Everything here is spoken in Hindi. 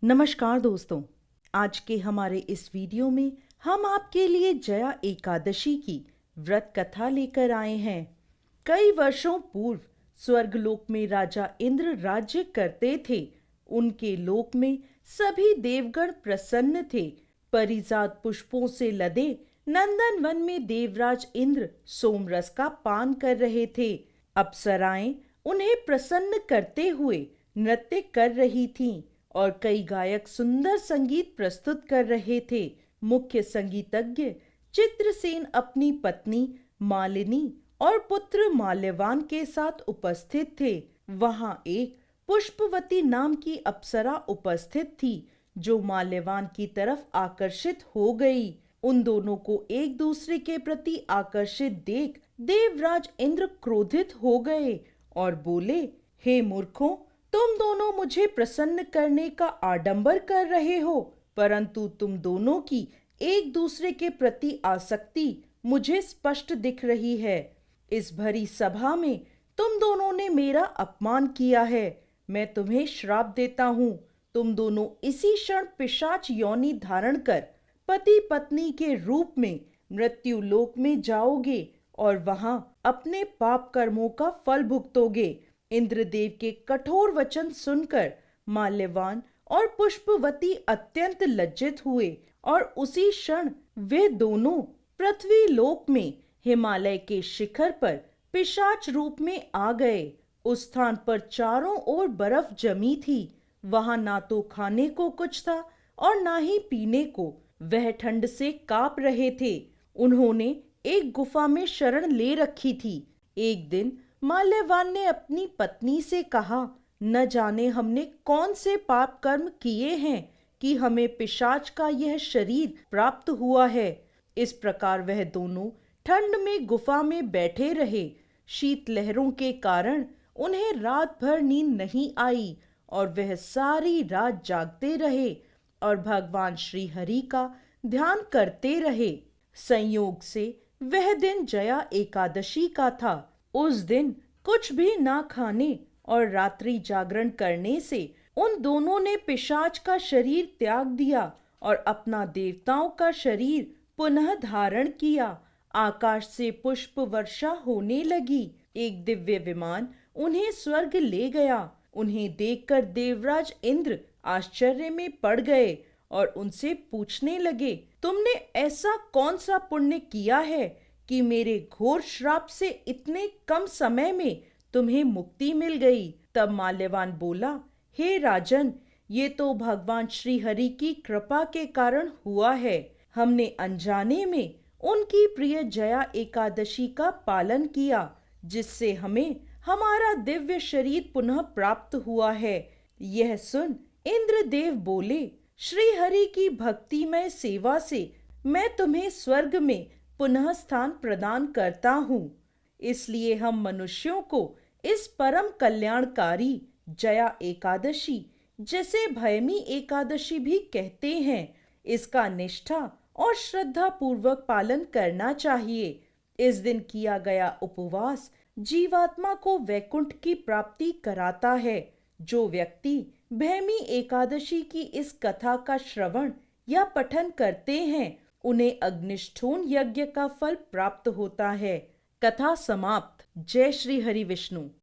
नमस्कार दोस्तों। आज के हमारे इस वीडियो में हम आपके लिए जया एकादशी की व्रत कथा लेकर आए हैं। कई वर्षों पूर्व स्वर्गलोक में राजा इंद्र राज्य करते थे। उनके लोक में सभी देवगण प्रसन्न थे। परिजात पुष्पों से लदे नंदन वन में देवराज इंद्र सोमरस का पान कर रहे थे। अप्सराएं उन्हें प्रसन्न करते हुए नृत्य कर रही थीं और कई गायक सुंदर संगीत प्रस्तुत कर रहे थे। मुख्य संगीतज्ञ चित्रसेन अपनी पत्नी मालिनी और पुत्र माल्यवान के साथ उपस्थित थे। वहां एक पुष्पवती नाम की अप्सरा उपस्थित थी जो माल्यवान की तरफ आकर्षित हो गई। उन दोनों को एक दूसरे के प्रति आकर्षित देख देवराज इंद्र क्रोधित हो गए और बोले, हे मूर्खों, तुम दोनों मुझे प्रसन्न करने का आडंबर कर रहे हो, परंतु तुम दोनों की एक दूसरे के प्रति आसक्ति मुझे स्पष्ट दिख रही है। इस भरी सभा में तुम दोनों ने मेरा अपमान किया है। मैं तुम्हें श्राप देता हूँ। तुम दोनों इसी क्षण पिशाच योनि धारण कर पति पत्नी के रूप में मृत्यु लोक में जाओगे और वहां अपने पाप कर्मों का फल भुगतोगे। इंद्रदेव के कठोर वचन सुनकर माल्यवान और पुष्पवती अत्यंत लज्जित हुए और उसी क्षण वे दोनों पृथ्वी लोक में हिमालय के शिखर पर पिशाच रूप में आ गए। उस स्थान पर चारों ओर बर्फ जमी थी। वहां ना तो खाने को कुछ था और ना ही पीने को। वह ठंड से कांप रहे थे। उन्होंने एक गुफा में शरण ले रखी थी। एक दिन माल्यवान ने अपनी पत्नी से कहा, न जाने हमने कौन से पाप कर्म किए हैं कि हमें पिशाच का यह शरीर प्राप्त हुआ है। इस प्रकार वह दोनों ठंड में गुफा में बैठे रहे। शीत लहरों के कारण उन्हें रात भर नींद नहीं आई और वह सारी रात जागते रहे और भगवान श्री हरि का ध्यान करते रहे। संयोग से वह दिन जया एकादशी का था। उस दिन कुछ भी ना खाने और रात्रि जागरण करने से उन दोनों ने पिशाच का शरीर त्याग दिया और अपना देवताओं का शरीर पुनः धारण किया। आकाश से पुष्प वर्षा होने लगी। एक दिव्य विमान उन्हें स्वर्ग ले गया। उन्हें देखकर देवराज इंद्र आश्चर्य में पड़ गए और उनसे पूछने लगे, तुमने ऐसा कौन सा पुण्य किया है कि मेरे घोर श्राप से इतने कम समय में तुम्हें मुक्ति मिल गई। तब माल्यवान बोला, हे राजन, ये तो भगवान श्री हरि की कृपा के कारण हुआ है। हमने अनजाने में उनकी प्रिय जया एकादशी का पालन किया, जिससे हमें हमारा दिव्य शरीर पुनः प्राप्त हुआ है। यह सुन इंद्रदेव बोले, श्री हरि की भक्तिमय सेवा से मैं तुम्हें स्वर्ग में पुनः स्थान प्रदान करता हूँ। इसलिए हम मनुष्यों को इस परम कल्याणकारी जया एकादशी, जिसे भयमी एकादशी भी कहते हैं, इसका निष्ठा और श्रद्धा पूर्वक पालन करना चाहिए। इस दिन किया गया उपवास जीवात्मा को वैकुंठ की प्राप्ति कराता है। जो व्यक्ति भैमी एकादशी की इस कथा का श्रवण या पठन करते हैं, उन्हें अग्निष्ठोण यज्ञ का फल प्राप्त होता है। कथा समाप्त। जय श्री हरि विष्णु।